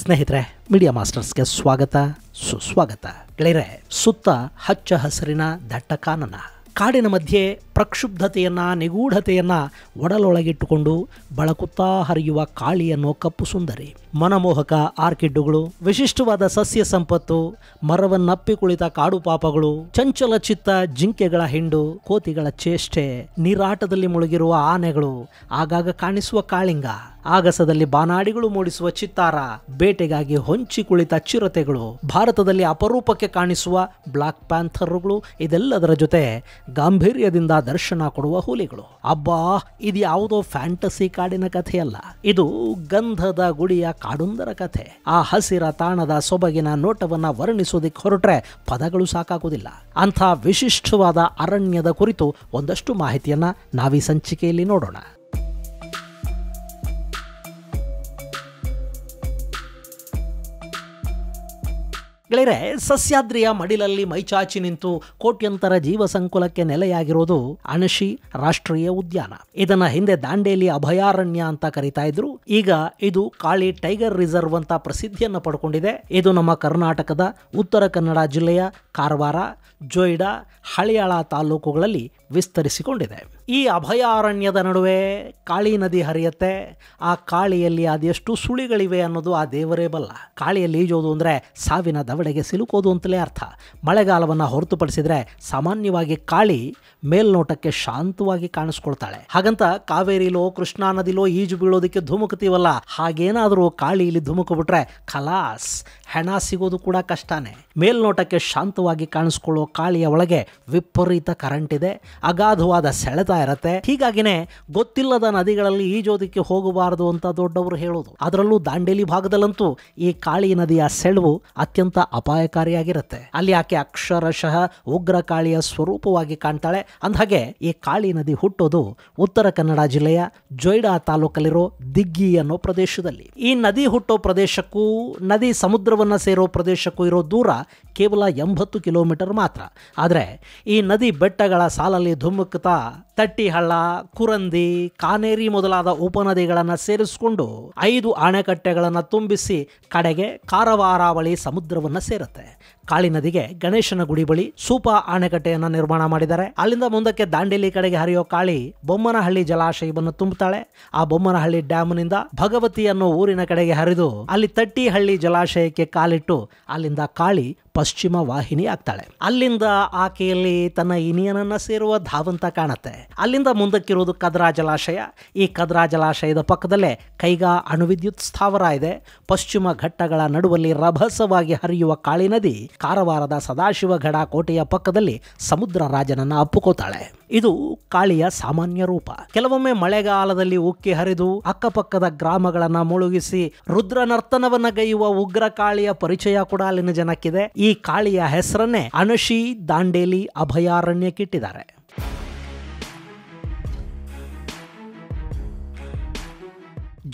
ಸ್ನೇಹಿತರೆ, ಮೀಡಿಯಾ ಮಾಸ್ಟರ್ಸ್ಗೆ ಸ್ವಾಗತ ಸುಸ್ವಾಗತ. ಗೆಳೆಯರೆ, ಸುತ್ತ ಹಚ್ಚ ಹಸಿರಿನ ದಟ್ಟ ಕಾನನ, ಕಾಡಿನ ಮಧ್ಯೆ ಪ್ರಕ್ಷುಬ್ಧತೆಯನ್ನ ನಿಗೂಢತೆಯನ್ನ ಒಡಲೊಳಗಿಟ್ಟುಕೊಂಡು ಬಳಕುತ್ತಾ ಹರಿಯುವ ಕಾಳಿ ಅನ್ನೋ ಕಪ್ಪು ಸುಂದರಿ, ಮನಮೋಹಕ ಆರ್ಕಿಡ್ಡುಗಳು, ವಿಶಿಷ್ಟವಾದ ಸಸ್ಯ ಸಂಪತ್ತು, ಮರವನ್ನಪ್ಪಿ ಕುಳಿತ ಕಾಡು ಪಾಪಗಳು, ಚಂಚಲ ಚಿತ್ತ ಜಿಂಕೆಗಳ ಹಿಂಡು, ಕೋತಿಗಳ ಚೇಷ್ಟೆ, ನೀರಾಟದಲ್ಲಿ ಮುಳುಗಿರುವ ಆನೆಗಳು, ಆಗಾಗ ಕಾಣಿಸುವ ಕಾಳಿಂಗ, ಆಗಸದಲ್ಲಿ ಬಾನಾಡಿಗಳು ಮೂಡಿಸುವ ಚಿತ್ತಾರ, ಬೇಟೆಗಾಗಿ ಹೊಂಚಿ ಕುಳಿತ ಚಿರತೆಗಳು, ಭಾರತದಲ್ಲಿ ಅಪರೂಪಕ್ಕೆ ಕಾಣಿಸುವ ಬ್ಲಾಕ್ ಪ್ಯಾಂಥರ್ಗಳು, ಇದೆಲ್ಲದರ ಜೊತೆ ಗಾಂಭೀರ್ಯದಿಂದ ದರ್ಶನ ಕೊಡುವ ಹುಲಿಗಳು. ಅಬ್ಬಾ, ಇದು ಯಾವುದೋ ಫ್ಯಾಂಟಸಿ ಕಾಡಿನ ಕಥೆಯಲ್ಲ, ಇದು ಗಂಧದ ಗುಡಿಯ ಕಾಡೊಂದರ ಕಥೆ. ಆ ಹಸಿರ ತಾಣದ ಸೊಬಗಿನ ನೋಟವನ್ನ ವರ್ಣಿಸೋದಿಕ್ಕೆ ಹೊರಟ್ರೆ ಪದಗಳು ಸಾಕಾಗುವುದಿಲ್ಲ. ಅಂಥ ವಿಶಿಷ್ಟವಾದ ಅರಣ್ಯದ ಕುರಿತು ಒಂದಷ್ಟು ಮಾಹಿತಿಯನ್ನ ನಾವೀ ಸಂಚಿಕೆಯಲ್ಲಿ ನೋಡೋಣ. ಗೆಳೆಯರೆ, ಸಸ್ಯಾದ್ರಿಯ ಮಡಿಲಲ್ಲಿ ಮೈಚಾಚಿ ನಿಂತು ಕೋಟ್ಯಂತರ ಜೀವ ಸಂಕುಲಕ್ಕೆ ನೆಲೆಯಾಗಿರೋದು ಅಣಶಿ ರಾಷ್ಟ್ರೀಯ ಉದ್ಯಾನ. ಇದನ್ನ ಹಿಂದೆ ದಾಂಡೇಲಿ ಅಭಯಾರಣ್ಯ ಅಂತ ಕರೀತಾ ಇದ್ರು. ಈಗ ಇದು ಕಾಳಿ ಟೈಗರ್ ರಿಸರ್ವ್ ಅಂತ ಪ್ರಸಿದ್ಧಿಯನ್ನು ಪಡ್ಕೊಂಡಿದೆ. ಇದು ನಮ್ಮ ಕರ್ನಾಟಕದ ಉತ್ತರ ಕನ್ನಡ ಜಿಲ್ಲೆಯ ಕಾರವಾರ, ಜೊಯ್ಡಾ, ಹಳಿಯಾಳ ತಾಲೂಕುಗಳಲ್ಲಿ ವಿಸ್ತರಿಸಿಕೊಂಡಿದೆ. ಈ ಅಭಯಾರಣ್ಯದ ನಡುವೆ ಕಾಳಿ ನದಿ ಹರಿಯುತ್ತೆ. ಆ ಕಾಳಿಯಲ್ಲಿ ಅದೆಷ್ಟು ಸುಳಿಗಳಿವೆ ಅನ್ನೋದು ಆ ದೇವರೇ ಬಲ್ಲ. ಕಾಳಿಯಲ್ಲಿ ಈಜೋದು ಅಂದರೆ ಸಾವಿನ ದವಡೆಗೆ ಸಿಲುಕೋದು ಅಂತಲೇ ಅರ್ಥ. ಮಳೆಗಾಲವನ್ನು ಹೊರತುಪಡಿಸಿದ್ರೆ ಸಾಮಾನ್ಯವಾಗಿ ಕಾಳಿ ಮೇಲ್ನೋಟಕ್ಕೆ ಶಾಂತವಾಗಿ ಕಾಣಿಸ್ಕೊಳ್ತಾಳೆ. ಹಾಗಂತ ಕಾವೇರಿಲೋ ಕೃಷ್ಣಾ ನದಿಲೋ ಈಜು ಬೀಳೋದಕ್ಕೆ ಧುಮುಕ್ತೀವಲ್ಲ, ಹಾಗೇನಾದರೂ ಕಾಳಿಯಲ್ಲಿ ಧುಮುಕು ಬಿಟ್ರೆ ಖಲಾಸ್, ಹೆಣ ಸಿಗೋದು ಕೂಡ ಕಷ್ಟನೇ. ಮೇಲ್ನೋಟಕ್ಕೆ ಶಾಂತವಾಗಿ ಕಾಣಿಸ್ಕೊಳ್ಳೋ ಕಾಳಿಯ ಒಳಗೆ ವಿಪರೀತ ಕರೆಂಟ್ ಇದೆ, ಅಗಾಧವಾದ ಸೆಳೆತ ಇರತ್ತೆ. ಹೀಗಾಗಿನೇ ಗೊತ್ತಿಲ್ಲದ ನದಿಗಳಲ್ಲಿ ಈಜೋದಕ್ಕೆ ಹೋಗಬಾರದು ಅಂತ ದೊಡ್ಡವರು ಹೇಳೋದು. ಅದರಲ್ಲೂ ದಾಂಡೇಲಿ ಭಾಗದಲ್ಲಂತೂ ಈ ಕಾಳಿ ನದಿಯ ಸೆಳವು ಅತ್ಯಂತ ಅಪಾಯಕಾರಿಯಾಗಿರುತ್ತೆ. ಅಲ್ಲಿ ಆಕೆ ಅಕ್ಷರಶಃ ಉಗ್ರ ಕಾಳಿಯ ಸ್ವರೂಪವಾಗಿ ಕಾಣ್ತಾಳೆ. ಅಂದಹಾಗೆ ಈ ಕಾಳಿ ನದಿ ಹುಟ್ಟೋದು ಉತ್ತರ ಕನ್ನಡ ಜಿಲ್ಲೆಯ ಜೊಯ್ಡಾ ತಾಲೂಕಲ್ಲಿರೋ ದಿಗ್ಗಿ ಅನ್ನೋ ಪ್ರದೇಶದಲ್ಲಿ. ಈ ನದಿ ಹುಟ್ಟೋ ಪ್ರದೇಶಕ್ಕೂ ನದಿ ಸಮುದ್ರವನ್ನ ಸೇರೋ ಪ್ರದೇಶಕ್ಕೂ ಇರೋ ದೂರ ಕೇವಲ 80 ಕಿಲೋಮೀಟರ್ ಮಾತ್ರ. ಆದರೆ ಈ ನದಿ ಬೆಟ್ಟಗಳ ಸಾಲಲ್ಲಿ ಧುಮುಕ್ತಾ ತಟ್ಟಿಹಳ್ಳ, ಕುರಂದಿ, ಕಾನೇರಿ ಮೊದಲಾದ ಉಪನದಿಗಳನ್ನು ಸೇರಿಸಿಕೊಂಡು 5 ಅಣೆಕಟ್ಟೆಗಳನ್ನು ತುಂಬಿಸಿ ಕಡೆಗೆ ಕಾರವಾರಾವಳಿ ಸಮುದ್ರವನ್ನು ಸೇರುತ್ತೆ. ಕಾಳಿ ನದಿಗೆ ಗಣೇಶನ ಗುಡಿ ಬಳಿ ಸೂಪ ಅಣೆಕಟ್ಟೆಯನ್ನು ನಿರ್ಮಾಣ ಮಾಡಿದ್ದಾರೆ. ಅಲ್ಲಿಂದ ಮುಂದಕ್ಕೆ ದಾಂಡೇಲಿ ಕಡೆಗೆ ಹರಿಯೋ ಕಾಳಿ ಬೊಮ್ಮನಹಳ್ಳಿ ಜಲಾಶಯವನ್ನು ತುಂಬುತ್ತಾಳೆ. ಆ ಬೊಮ್ಮನಹಳ್ಳಿ ಡ್ಯಾಮ್ನಿಂದ ಭಗವತಿ ಅನ್ನೋ ಊರಿನ ಕಡೆಗೆ ಹರಿದು ಅಲ್ಲಿ ತಟ್ಟಿಹಳ್ಳಿ ಜಲಾಶಯಕ್ಕೆ ಕಾಲಿಟ್ಟು ಅಲ್ಲಿಂದ ಕಾಳಿ ಪಶ್ಚಿಮ ವಾಹಿನಿ ಆಗ್ತಾಳೆ. ಅಲ್ಲಿಂದ ಆಕೆಯಲ್ಲಿ ತನ್ನ ಇನಿಯನನ್ನ ಸೇರುವ ಧಾವಂತ ಕಾಣುತ್ತೆ. ಅಲ್ಲಿಂದ ಮುಂದಕ್ಕಿರುವುದು ಕದ್ರಾ ಜಲಾಶಯ. ಈ ಕದ್ರಾ ಜಲಾಶಯದ ಪಕ್ಕದಲ್ಲೇ ಕೈಗಾ ಅಣುವಿದ್ಯುತ್ ಸ್ಥಾವರ ಇದೆ. ಪಶ್ಚಿಮ ಘಟ್ಟಗಳ ನಡುವಲ್ಲಿ ರಭಸವಾಗಿ ಹರಿಯುವ ಕಾಳಿ ನದಿ ಕಾರವಾರದ ಸದಾಶಿವಗಢ ಕೋಟೆಯ ಪಕ್ಕದಲ್ಲಿ ಸಮುದ್ರ ರಾಜನನ್ನ ಅಪ್ಪುಕೋತಾಳೆ. ಇದು ಕಾಳಿಯ ಸಾಮಾನ್ಯ ರೂಪ. ಕೆಲವೊಮ್ಮೆ ಮಳೆಗಾಲದಲ್ಲಿ ಉಕ್ಕಿ ಹರಿದು ಅಕ್ಕಪಕ್ಕದ ಗ್ರಾಮಗಳನ್ನ ಮುಳುಗಿಸಿ ರುದ್ರ ನರ್ತನವನ್ನ ಗೈಯುವ ಉಗ್ರ ಕಾಳಿಯ ಪರಿಚಯ ಕೂಡ ಅಲ್ಲಿನ ಜನಕ್ಕಿದೆ. ಈ ಕಾಳಿಯ ಹೆಸರನ್ನೇ ಅಣಶಿ ದಾಂಡೇಲಿ ಅಭಯಾರಣ್ಯಕ್ಕಿಟ್ಟಿದ್ದಾರೆ.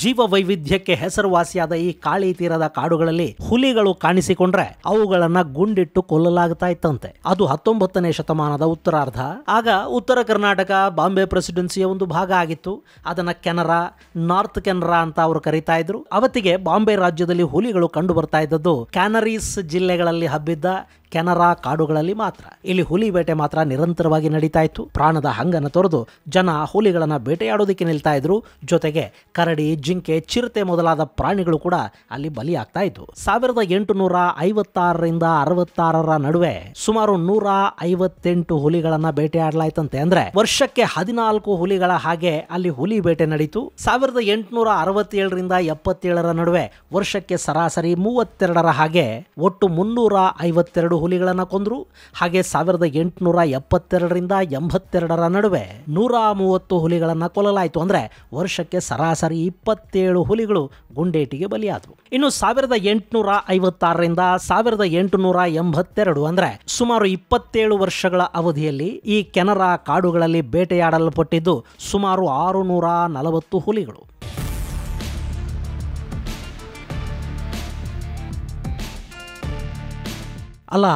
ಜೀವ ವೈವಿಧ್ಯಕ್ಕೆ ಹೆಸರುವಾಸಿಯಾದ ಈ ಕಾಳಿ ತೀರದ ಕಾಡುಗಳಲ್ಲಿ ಹುಲಿಗಳು ಕಾಣಿಸಿಕೊಂಡ್ರೆ ಅವುಗಳನ್ನ ಗುಂಡಿಟ್ಟು ಕೊಲ್ಲಲಾಗ್ತಾ ಇತ್ತಂತೆ. ಅದು 19ನೇ ಶತಮಾನದ ಉತ್ತರಾರ್ಧ. ಆಗ ಉತ್ತರ ಕರ್ನಾಟಕ ಬಾಂಬೆ ಪ್ರೆಸಿಡೆನ್ಸಿಯ ಒಂದು ಭಾಗ ಆಗಿತ್ತು. ಅದನ್ನ ಕೆನರಾ, ನಾರ್ತ್ ಕೆನರಾ ಅಂತ ಅವರು ಕರೀತಾ ಇದ್ರು. ಅವತ್ತಿಗೆ ಬಾಂಬೆ ರಾಜ್ಯದಲ್ಲಿ ಹುಲಿಗಳು ಕಂಡು ಬರ್ತಾ ಇದ್ದದ್ದು ಕ್ಯಾನರೀಸ್ ಜಿಲ್ಲೆಗಳಲ್ಲಿ ಹಬ್ಬಿದ್ದ ಕೆನರಾ ಕಾಡುಗಳಲ್ಲಿ ಮಾತ್ರ. ಇಲ್ಲಿ ಹುಲಿ ಬೇಟೆ ಮಾತ್ರ ನಿರಂತರವಾಗಿ ನಡೀತಾ ಇತ್ತು. ಪ್ರಾಣದ ಹಂಗನ್ನು ತೊರೆದು ಜನ ಹುಲಿಗಳನ್ನ ಬೇಟೆಯಾಡೋದಕ್ಕೆ ನಿಲ್ತಾ ಇದ್ರು. ಜೊತೆಗೆ ಕರಡಿ, ಜಿಂಕೆ, ಚಿರತೆ ಮೊದಲಾದ ಪ್ರಾಣಿಗಳು ಕೂಡ ಅಲ್ಲಿ ಬಲಿಯಾಗ್ತಾ ಇದ್ವು. 1856ರಿಂದ 66ರ ನಡುವೆ ಸುಮಾರು 158 ಹುಲಿಗಳನ್ನ ಬೇಟೆಯಾಡಲಾಯ್ತಂತೆ. ಅಂದ್ರೆ ವರ್ಷಕ್ಕೆ 14 ಹುಲಿಗಳ ಹಾಗೆ ಅಲ್ಲಿ ಹುಲಿ ಬೇಟೆ ನಡೀತು. 1867ರಿಂದ 77ರ ನಡುವೆ ವರ್ಷಕ್ಕೆ ಸರಾಸರಿ 32ರ ಹಾಗೆ ಒಟ್ಟು 352 ಹುಲಿಗಳನ್ನ ಕೊಂದ್ರು. ಹಾಗೆ 1872ರಿಂದ 82ರ ನಡುವೆ 130 ಹುಲಿಗಳನ್ನ ಕೊಲ್ಲಲಾಯಿತು. ಅಂದ್ರೆ ವರ್ಷಕ್ಕೆ ಸರಾಸರಿ 27 ಹುಲಿಗಳು ಗುಂಡೇಟಿಗೆ ಬಲಿಯಾದವು. ಇನ್ನು 1856ರಿಂದ 1882 ಅಂದ್ರೆ ಸುಮಾರು 27 ವರ್ಷಗಳ ಅವಧಿಯಲ್ಲಿ ಈ ಕೆನರಾ ಕಾಡುಗಳಲ್ಲಿ ಬೇಟೆಯಾಡಲ್ಪಟ್ಟಿದ್ದು ಸುಮಾರು 640 ಹುಲಿಗಳು. ಅಲ್ಲ,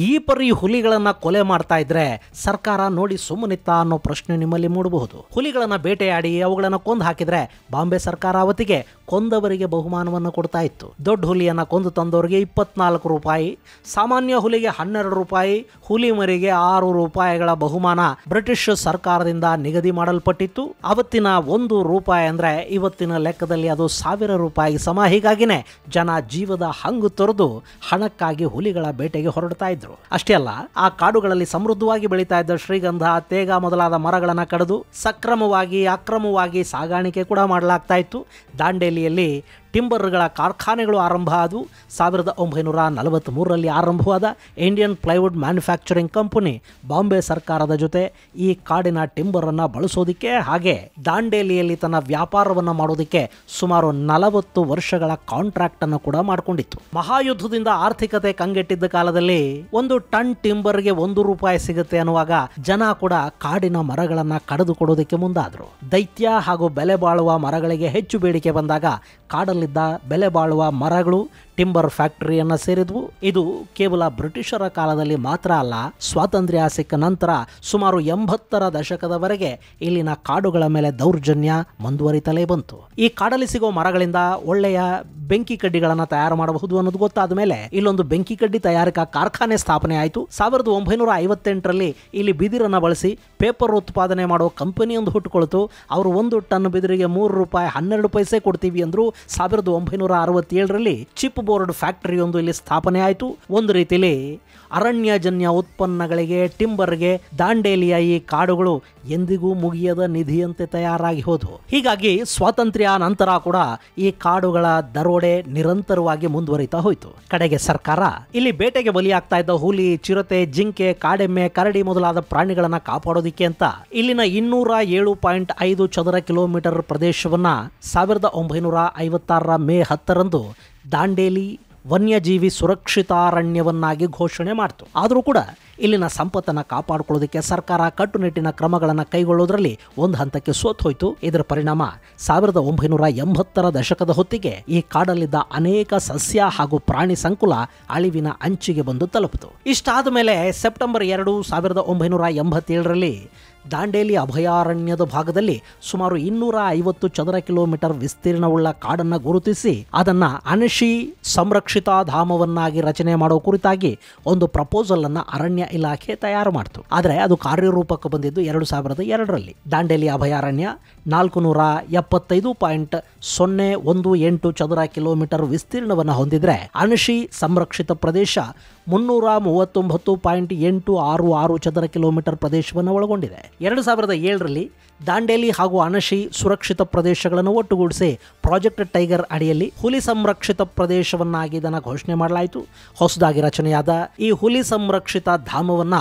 ಈ ಪರಿ ಹುಲಿಗಳನ್ನ ಕೊಲೆ ಮಾಡ್ತಾ ಇದ್ರೆ ಸರ್ಕಾರ ನೋಡಿ ಸುಮ್ಮನಿತ್ತ ಅನ್ನೋ ಪ್ರಶ್ನೆ ನಿಮ್ಮಲ್ಲಿ ಮೂಡಬಹುದು. ಹುಲಿಗಳನ್ನ ಬೇಟೆಯಾಡಿ ಅವುಗಳನ್ನ ಕೊಂದು ಹಾಕಿದ್ರೆ ಬಾಂಬೆ ಸರ್ಕಾರ ಅವತ್ತಿಗೆ ಕೊಂದವರಿಗೆ ಬಹುಮಾನವನ್ನು ಕೊಡ್ತಾ ಇತ್ತು. ದೊಡ್ಡ ಹುಲಿಯನ್ನ ಕೊಂದು ತಂದವರಿಗೆ 24 ರೂಪಾಯಿ, ಸಾಮಾನ್ಯ ಹುಲಿಗೆ 12 ರೂಪಾಯಿ, ಹುಲಿ ಮರಿಗೆ 6 ರೂಪಾಯಿಗಳ ಬಹುಮಾನ ಬ್ರಿಟಿಷ್ ಸರ್ಕಾರದಿಂದ ನಿಗದಿ ಮಾಡಲ್ಪಟ್ಟಿತ್ತು. ಅವತ್ತಿನ 1 ರೂಪಾಯಿ ಅಂದ್ರೆ ಇವತ್ತಿನ ಲೆಕ್ಕದಲ್ಲಿ ಅದು 1000 ರೂಪಾಯಿ ಸಮ. ಹೀಗಾಗಿನೇ ಜನ ಜೀವದ ಹಂಗು ತೊರೆದು ಹಣಕ್ಕಾಗಿ ಹುಲಿಗಳ ಬೇಟೆಗೆ ಹೊರಡ್ತಾ ಇದ್ರು. ಅಷ್ಟೇ ಅಲ್ಲ, ಆ ಕಾಡುಗಳಲ್ಲಿ ಸಮೃದ್ಧವಾಗಿ ಬೆಳೀತಾ ಇದ್ದ ಶ್ರೀಗಂಧ, ತೇಗ ಮೊದಲಾದ ಮರಗಳನ್ನು ಕಡಿದು ಸಕ್ರಮವಾಗಿ ಅಕ್ರಮವಾಗಿ ಸಾಗಾಣಿಕೆ ಕೂಡ ಮಾಡಲಾಗ್ತಾ ಇತ್ತು. ದಾಂಡೇಲಿಯಲ್ಲಿ ಟಿಂಬರ್ಗಳ ಕಾರ್ಖಾನೆಗಳು ಆರಂಭ ಆದವು. 1943ರಲ್ಲಿ ಆರಂಭವಾದ Indian plywood manufacturing company Bombay ಸರ್ಕಾರದ ಜೊತೆ ಈ ಕಾಡಿನ ಟಿಂಬರನ್ನು ಬಳಸೋದಿಕ್ಕೆ ಹಾಗೆ ದಾಂಡೇಲಿಯಲ್ಲಿ ತನ್ನ ವ್ಯಾಪಾರವನ್ನು ಮಾಡೋದಕ್ಕೆ ಸುಮಾರು 40 ವರ್ಷಗಳ ಕಾಂಟ್ರಾಕ್ಟ್ ಅನ್ನು ಕೂಡ ಮಾಡಿಕೊಂಡಿತ್ತು. ಮಹಾಯುದ್ಧದಿಂದ ಆರ್ಥಿಕತೆ ಕಂಗೆಟ್ಟಿದ್ದ ಕಾಲದಲ್ಲಿ 1 ಟನ್ ಟಿಂಬರ್ಗೆ 1 ರೂಪಾಯಿ ಸಿಗುತ್ತೆ ಅನ್ನುವಾಗ ಜನ ಕೂಡ ಕಾಡಿನ ಮರಗಳನ್ನ ಕಡಿದು ಕೊಡೋದಕ್ಕೆ ಮುಂದಾದ್ರು. ದೈತ್ಯ ಹಾಗೂ ಬೆಲೆ ಬಾಳುವ ಮರಗಳಿಗೆ ಹೆಚ್ಚು ಬೇಡಿಕೆ ಬಂದಾಗ ಕಾಡಲ್ಲಿದ್ದ ಬೆಲೆ ಬಾಳುವ ಮರಗಳು ಟಿಂಬರ್ ಫ್ಯಾಕ್ಟರಿಯನ್ನ ಸೇರಿದ್ವು. ಇದು ಕೇವಲ ಬ್ರಿಟಿಷರ ಕಾಲದಲ್ಲಿ ಮಾತ್ರ ಅಲ್ಲ, ಸ್ವಾತಂತ್ರ್ಯ ಸಿಕ್ಕ ನಂತರ ಸುಮಾರು 80ರ ದಶಕದವರೆಗೆ ಇಲ್ಲಿನ ಕಾಡುಗಳ ಮೇಲೆ ದೌರ್ಜನ್ಯ ಮುಂದುವರಿತಲೇ ಬಂತು. ಈ ಕಾಡಲ್ಲಿ ಸಿಗೋ ಮರಗಳಿಂದ ಒಳ್ಳೆಯ ಬೆಂಕಿ ಕಡ್ಡಿಗಳನ್ನ ತಯಾರು ಮಾಡಬಹುದು ಅನ್ನೋದು ಗೊತ್ತಾದ ಮೇಲೆ ಇಲ್ಲೊಂದು ಬೆಂಕಿ ಕಡ್ಡಿ ತಯಾರಿಕಾ ಕಾರ್ಖಾನೆ ಸ್ಥಾಪನೆ ಆಯಿತು. 1958ರಲ್ಲಿ ಇಲ್ಲಿ ಬಿದಿರನ್ನ ಬಳಸಿ ಪೇಪರ್ ಉತ್ಪಾದನೆ ಮಾಡೋ ಕಂಪನಿಯೊಂದು ಹುಟ್ಟುಕೊಳ್ತು. ಅವರು 1 ಟನ್ ಬಿದಿರಿಗೆ 3 ರೂಪಾಯಿ 12 ಪೈಸೆ ಕೊಡ್ತೀವಿ ಅಂದ್ರು. 1967ರಲ್ಲಿ ಚಿಪ್ ಬೋರ್ಡ್ ಫ್ಯಾಕ್ಟರಿಯೊಂದು ಇಲ್ಲಿ ಸ್ಥಾಪನೆ ಆಯಿತು. ಒಂದು ರೀತಿಯಲ್ಲಿ ಅರಣ್ಯಜನ್ಯ ಉತ್ಪನ್ನಗಳಿಗೆ, ಟಿಂಬರ್ಗೆ ದಾಂಡೇಲಿಯ ಈ ಕಾಡುಗಳು ಎಂದಿಗೂ ಮುಗಿಯದ ನಿಧಿಯಂತೆ ತಯಾರಾಗಿ ಹೋದವು. ಹೀಗಾಗಿ ಸ್ವಾತಂತ್ರ್ಯ ನಂತರ ಕೂಡ ಈ ಕಾಡುಗಳ ದರೋಡೆ ನಿರಂತರವಾಗಿ ಮುಂದುವರಿತಾ ಹೋಯಿತು. ಕಡೆಗೆ ಸರ್ಕಾರ ಇಲ್ಲಿ ಬೇಟೆಗೆ ಬಲಿಯಾಗ್ತಾ ಇದ್ದ ಹುಲಿ, ಚಿರತೆ, ಜಿಂಕೆ, ಕಾಡೆಮ್ಮೆ, ಕರಡಿ ಮೊದಲಾದ ಪ್ರಾಣಿಗಳನ್ನ ಕಾಪಾಡೋದಿಕ್ಕೆ ಅಂತ ಇಲ್ಲಿನ 207.5 ಚದರ ಕಿಲೋಮೀಟರ್ ಪ್ರದೇಶವನ್ನ 1956ರ ಮೇ 10ರಂದು ದಾಂಡೇಲಿ ವನ್ಯಜೀವಿ ಸುರಕ್ಷಿತಾರಣ್ಯವನ್ನಾಗಿ ಘೋಷಣೆ ಮಾಡಿತು. ಆದರೂ ಕೂಡ ಇಲ್ಲಿನ ಸಂಪತ್ತನ್ನು ಕಾಪಾಡಿಕೊಳ್ಳೋದಕ್ಕೆ ಸರ್ಕಾರ ಕಟ್ಟುನಿಟ್ಟಿನ ಕ್ರಮಗಳನ್ನು ಕೈಗೊಳ್ಳೋದ್ರಲ್ಲಿ ಒಂದು ಹಂತಕ್ಕೆ ಸೋತು ಹೋಯಿತು. ಇದರ ಪರಿಣಾಮ 1980ರ ದಶಕದ ಹೊತ್ತಿಗೆ ಈ ಕಾಡಲ್ಲಿದ್ದ ಅನೇಕ ಸಸ್ಯ ಹಾಗೂ ಪ್ರಾಣಿ ಸಂಕುಲ ಅಳಿವಿನ ಅಂಚಿಗೆ ಬಂದು ತಲುಪಿತು. ಇಷ್ಟಾದ ಮೇಲೆ ಸೆಪ್ಟೆಂಬರ್ 2, 1987ರಲ್ಲಿ ದಾಂಡೇಲಿ ಅಭಯಾರಣ್ಯದ ಭಾಗದಲ್ಲಿ ಸುಮಾರು 250 ಚದರ ಕಿಲೋಮೀಟರ್ ವಿಸ್ತೀರ್ಣವುಳ್ಳ ಕಾಡನ್ನು ಗುರುತಿಸಿ ಅದನ್ನ ಅನಶಿ ಸಂರಕ್ಷಿತಾ ಧಾಮವನ್ನಾಗಿ ರಚನೆ ಮಾಡೋ ಕುರಿತಾಗಿ ಒಂದು ಪ್ರಪೋಸಲ್ ಅನ್ನ ಅರಣ್ಯ ಇಲಾಖೆ ತಯಾರು ಮಾಡಿತು. ಆದರೆ ಅದು ಕಾರ್ಯರೂಪಕ್ಕೆ ಬಂದಿದ್ದು 2002ರಲ್ಲಿ. ದಾಂಡೇಲಿ ಅಭಯಾರಣ್ಯ 475.018 ಚದರ ಕಿಲೋಮೀಟರ್ ವಿಸ್ತೀರ್ಣವನ್ನು ಹೊಂದಿದ್ರೆ ಅನಶಿ ಸಂರಕ್ಷಿತ ಪ್ರದೇಶ 339.866 ಚದರ ಕಿಲೋಮೀಟರ್ ಪ್ರದೇಶವನ್ನು ಒಳಗೊಂಡಿದೆ. 2007ರಲ್ಲಿ ದಾಂಡೇಲಿ ಹಾಗೂ ಅನಶಿ ಸುರಕ್ಷಿತ ಪ್ರದೇಶಗಳನ್ನು ಒಟ್ಟುಗೂಡಿಸಿ ಪ್ರಾಜೆಕ್ಟ್ ಟೈಗರ್ ಅಡಿಯಲ್ಲಿ ಹುಲಿ ಸಂರಕ್ಷಿತ ಪ್ರದೇಶವನ್ನಾಗಿ ಇದನ್ನು ಘೋಷಣೆ ಮಾಡಲಾಯಿತು. ಹೊಸದಾಗಿ ರಚನೆಯಾದ ಈ ಹುಲಿ ಸಂರಕ್ಷಿತ ಧಾಮವನ್ನ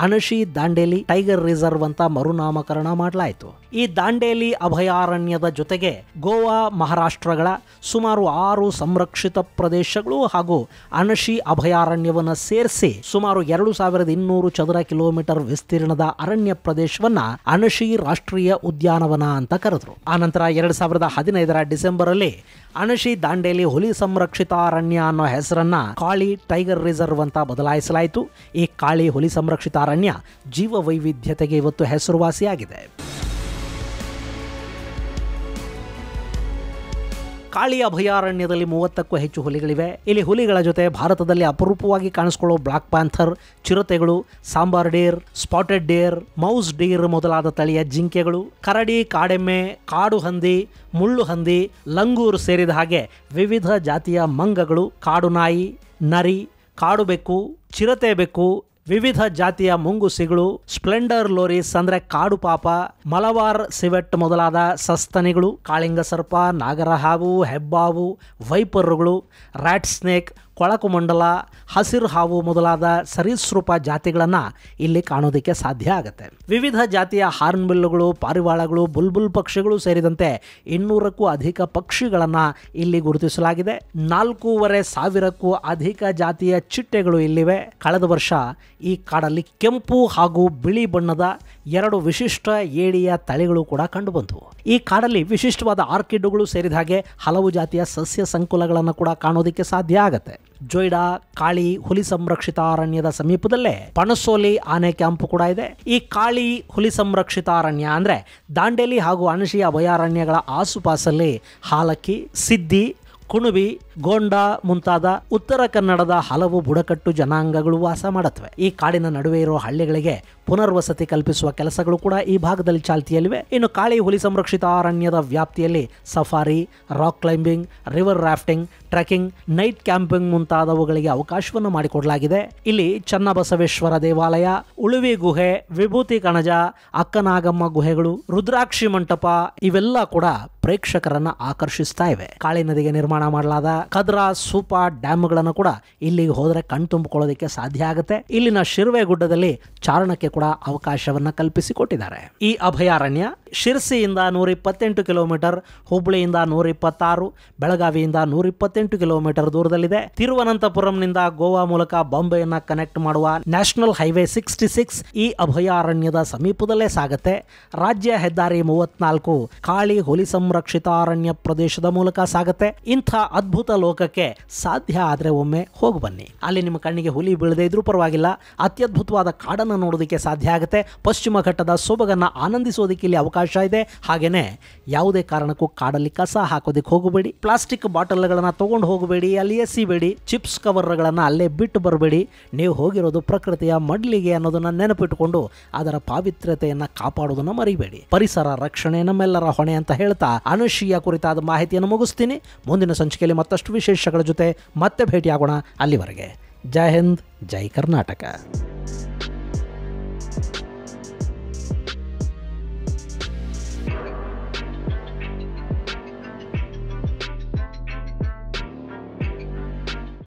ಅನಶಿ ದಾಂಡೇಲಿ ಟೈಗರ್ ರಿಸರ್ವ್ ಅಂತ ಮರುನಾಮಕರಣ ಮಾಡಲಾಯಿತು. ಈ ದಾಂಡೇಲಿ ಅಭಯಾರಣ್ಯದ ಜೊತೆಗೆ ಗೋವಾ, ಮಹಾರಾಷ್ಟ್ರಗಳ ಸುಮಾರು 6 ಸಂರಕ್ಷಿತ ಪ್ರದೇಶಗಳು ಹಾಗೂ ಅನಶಿ ಅಭಯಾರಣ್ಯವನ್ನು ಸೇರಿಸಿ ಸುಮಾರು 2200 ಚದರ ಕಿಲೋಮೀಟರ್ ವಿಸ್ತೀರ್ಣದ ಅರಣ್ಯ ಪ್ರದೇಶವನ್ನ ಅನಶಿ ರಾಷ್ಟ್ರೀಯ ಉದ್ಯಾನವನ ಅಂತ ಕರೆದ್ರು. ಆನಂತರ 2015ರ ಡಿಸೆಂಬರ್ ಅಲ್ಲಿ ಅನಶಿ ದಾಂಡೇಲಿ ಹುಲಿ ಸಂರಕ್ಷಿತ ಅರಣ್ಯ ಅನ್ನೋ ಹೆಸರನ್ನ ಕಾಳಿ ಟೈಗರ್ ರಿಸರ್ವ್ ಅಂತ ಬದಲಾಯಿಸಲಾಯಿತು. ಈ ಕಾಳಿ ಹುಲಿ ಸಂರಕ್ಷಿತ ಅರಣ್ಯ ಜೀವ ವೈವಿಧ್ಯತೆಗೆ ಇವತ್ತು ಹೆಸರುವಾಸಿಯಾಗಿದೆ. ಕಾಳಿ ಅಭಯಾರಣ್ಯದಲ್ಲಿ 30ಕ್ಕೂ ಹೆಚ್ಚು ಹುಲಿಗಳಿವೆ. ಇಲ್ಲಿ ಹುಲಿಗಳ ಜೊತೆ ಭಾರತದಲ್ಲಿ ಅಪರೂಪವಾಗಿ ಕಾಣಿಸಿಕೊಳ್ಳೋ ಬ್ಲಾಕ್ ಪ್ಯಾಂಥರ್, ಚಿರತೆಗಳು, sambar deer, spotted deer, mouse deer ಮೊದಲಾದ ತಳಿಯ ಜಿಂಕೆಗಳು, ಕರಡಿ, ಕಾಡೆಮ್ಮೆ, ಕಾಡು ಹಂದಿ, ಮುಳ್ಳು ಹಂದಿ, ಲಂಗೂರ್ ಸೇರಿದ ಹಾಗೆ ವಿವಿಧ ಜಾತಿಯ ಮಂಗಗಳು, ಕಾಡು ನಾಯಿ, ನರಿ, ಕಾಡು ಬೆಕ್ಕು, ಚಿರತೆ ಬೆಕ್ಕು, ವಿವಿಧ ಜಾತಿಯ ಮುಂಗುಸಿಗಳು, ಸ್ಪ್ಲೆಂಡರ್ ಲೋರಿಸ್ ಅಂದ್ರೆ ಕಾಡು ಪಾಪ, ಮಲವಾರ್ ಸಿವೆಟ್ ಮೊದಲಾದ ಸಸ್ತನಿಗಳು, ಕಾಳಿಂಗ ಸರ್ಪ, ನಾಗರಹಾವು, ಹೆಬ್ಬಾವು, ವೈಪರ್ಗಳು, ರ್ಯಾಟ್ ಸ್ನೇಕ್, ಕೊಳಕು ಮಂಡಲ, ಹಸಿರು ಹಾವು ಮೊದಲಾದ ಸರೀಸೃಪ ಜಾತಿಗಳನ್ನು ಇಲ್ಲಿ ಕಾಣೋದಕ್ಕೆ ಸಾಧ್ಯ ಆಗುತ್ತೆ. ವಿವಿಧ ಜಾತಿಯ ಹಾರ್ನ್ಬಿಲ್ಗಳು, ಪಾರಿವಾಳಗಳು, ಬುಲ್ಬುಲ್ ಪಕ್ಷಿಗಳು ಸೇರಿದಂತೆ 200ಕ್ಕೂ ಅಧಿಕ ಪಕ್ಷಿಗಳನ್ನು ಇಲ್ಲಿ ಗುರುತಿಸಲಾಗಿದೆ. 4500ಕ್ಕೂ ಅಧಿಕ ಜಾತಿಯ ಚಿಟ್ಟೆಗಳು ಇಲ್ಲಿವೆ. ಕಳೆದ ವರ್ಷ ಈ ಕಾಡಲ್ಲಿ ಕೆಂಪು ಹಾಗೂ ಬಿಳಿ ಬಣ್ಣದ 2 ವಿಶಿಷ್ಟ ಏಡಿಯ ತಳಿಗಳು ಕೂಡ ಕಂಡುಬಂದವು. ಈ ಕಾಡಲ್ಲಿ ವಿಶಿಷ್ಟವಾದ ಆರ್ಕಿಡ್ಗಳು ಸೇರಿದ ಹಾಗೆ ಹಲವು ಜಾತಿಯ ಸಸ್ಯ ಸಂಕುಲಗಳನ್ನು ಕೂಡ ಕಾಣೋದಕ್ಕೆ ಸಾಧ್ಯ ಆಗುತ್ತೆ. ಜೊಯ್ಡಾ ಕಾಳಿ ಹುಲಿ ಸಂರಕ್ಷಿತ ಅರಣ್ಯದ ಸಮೀಪದಲ್ಲೇ ಪಣಸೋಲಿ ಆನೆ ಕ್ಯಾಂಪ್ ಕೂಡ ಇದೆ. ಈ ಕಾಳಿ ಹುಲಿ ಸಂರಕ್ಷಿತ ಅರಣ್ಯ ಅಂದ್ರೆ ದಾಂಡೇಲಿ ಹಾಗೂ ಅಣಶಿ ಅಭಯಾರಣ್ಯಗಳ ಆಸುಪಾಸಲ್ಲಿ ಹಾಲಕ್ಕಿ, ಸಿದ್ದಿ, ಕುಣಬಿ, ಗೋಂಡ ಮುಂತಾದ ಉತ್ತರ ಕನ್ನಡದ ಹಲವು ಬುಡಕಟ್ಟು ಜನಾಂಗಗಳು ವಾಸ ಮಾಡುತ್ತವೆ. ಈ ಕಾಡಿನ ನಡುವೆ ಇರುವ ಹಳ್ಳಿಗಳಿಗೆ ಪುನರ್ವಸತಿ ಕಲ್ಪಿಸುವ ಕೆಲಸಗಳು ಕೂಡ ಈ ಭಾಗದಲ್ಲಿ ಚಾಲ್ತಿಯಲ್ಲಿವೆ. ಇನ್ನು ಕಾಳಿ ಹುಲಿ ಸಂರಕ್ಷಿತ ಅರಣ್ಯದ ವ್ಯಾಪ್ತಿಯಲ್ಲಿ safari, rock climbing, river rafting, trekking, night camping ಮುಂತಾದವುಗಳಿಗೆ ಅವಕಾಶವನ್ನು ಮಾಡಿಕೊಡಲಾಗಿದೆ. ಇಲ್ಲಿ ಚನ್ನಬಸವೇಶ್ವರ ದೇವಾಲಯ, ಉಳುವಿ ಗುಹೆ, ವಿಭೂತಿ ಕಣಜ, ಅಕ್ಕನಾಗಮ್ಮ ಗುಹೆಗಳು, ರುದ್ರಾಕ್ಷಿ ಮಂಟಪ ಇವೆಲ್ಲ ಕೂಡ ಪ್ರೇಕ್ಷಕರನ್ನ ಆಕರ್ಷಿಸ್ತಾ ಇವೆ. ಕಾಳಿ ನದಿಗೆ ನಿರ್ಮಾಣ ಮಾಡಲಾದ ಕದ್ರಾ, ಸೂಪಾ ಡ್ಯಾಮ್ಗಳನ್ನು ಕೂಡ ಇಲ್ಲಿಗೆ ಹೋದರೆ ಕಣ್ತುಂಬಿಕೊಳ್ಳೋದಕ್ಕೆ ಸಾಧ್ಯ ಆಗುತ್ತೆ. ಇಲ್ಲಿನ ಶಿರ್ವೆ ಗುಡ್ಡದಲ್ಲಿ ಚಾರಣಕ್ಕೆ ಕೂಡ ಅವಕಾಶವನ್ನ ಕಲ್ಪಿಸಿಕೊಟ್ಟಿದ್ದಾರೆ. ಈ ಅಭಯಾರಣ್ಯ ಶಿರ್ಸಿಯಿಂದ 128 ಕಿಲೋಮೀಟರ್, ಹುಬ್ಳಿಯಿಂದ 126, ಬೆಳಗಾವಿಯಿಂದ 128 ಕಿಲೋಮೀಟರ್ ದೂರದಲ್ಲಿದೆ. ತಿರುವನಂತಪುರಂನಿಂದ ಗೋವಾ ಮೂಲಕ ಬಾಂಬೆಯನ್ನ ಕನೆಕ್ಟ್ ಮಾಡುವ ನ್ಯಾಷನಲ್ ಹೈವೇ 66 ಈ ಅಭಯಾರಣ್ಯದ ಸಮೀಪದಲ್ಲೇ ಸಾಗುತ್ತೆ. ರಾಜ್ಯ ಹೆದ್ದಾರಿ 34 ಕಾಳಿ ಹುಲಿ ಸಂರಕ್ಷಿತ ಅರಣ್ಯ ಪ್ರದೇಶದ ಮೂಲಕ ಸಾಗುತ್ತೆ. ಇಂಥ ಅದ್ಭುತ ಲೋಕಕ್ಕೆ ಸಾಧ್ಯ ಆದ್ರೆ ಒಮ್ಮೆ ಹೋಗಿ ಬನ್ನಿ. ಅಲ್ಲಿ ನಿಮ್ಮ ಕಣ್ಣಿಗೆ ಹುಲಿ ಬೀಳದೆ ಇದ್ರೂ ಪರವಾಗಿಲ್ಲ, ಅತ್ಯದ್ಭುತವಾದ ಕಾಡನ್ನು ನೋಡೋದಕ್ಕೆ ಸಾಧ್ಯ ಆಗುತ್ತೆ. ಪಶ್ಚಿಮ ಘಟ್ಟದ ಸೊಬಗನ್ನ ಆನಂದಿಸೋದಕ್ಕೆ ಇಲ್ಲಿ ಅವಕಾಶ ಇದೆ. ಹಾಗೇನೆ ಯಾವುದೇ ಕಾರಣಕ್ಕೂ ಕಾಡಲ್ಲಿ ಕಸ ಹಾಕೋದಕ್ಕೆ ಹೋಗಬೇಡಿ, ಪ್ಲಾಸ್ಟಿಕ್ ಬಾಟಲ್ಗಳನ್ನ ತಗೊಂಡು ಹೋಗಬೇಡಿ, ಅಲ್ಲಿ ಎಸಿಬೇಡಿ, ಚಿಪ್ಸ್ ಕವರ್ಗಳನ್ನ ಅಲ್ಲೇ ಬಿಟ್ಟು ಬರಬೇಡಿ. ನೀವು ಹೋಗಿರೋದು ಪ್ರಕೃತಿಯ ಮಡ್ಲಿಗೆ ಅನ್ನೋದನ್ನ ನೆನಪಿಟ್ಟುಕೊಂಡು ಅದರ ಪಾವಿತ್ರ್ಯತೆಯನ್ನ ಕಾಪಾಡೋದನ್ನ ಮರಿಬೇಡಿ. ಪರಿಸರ ರಕ್ಷಣೆ ನಮ್ಮೆಲ್ಲರ ಹೊಣೆ ಅಂತ ಹೇಳ್ತಾ ಅಣಶಿಯ ಕುರಿತಾದ ಮಾಹಿತಿಯನ್ನು ಮುಗಿಸ್ತೀನಿ. ಮುಂದಿನ ಸಂಚಿಕೆಯಲ್ಲಿ ಮತ್ತಷ್ಟು ವಿಶೇಷಗಳ ಜೊತೆ ಮತ್ತೆ ಭೇಟಿಯಾಗೋಣ. ಅಲ್ಲಿವರೆಗೆ ಜೈ ಹಿಂದ್, ಜೈ ಕರ್ನಾಟಕ.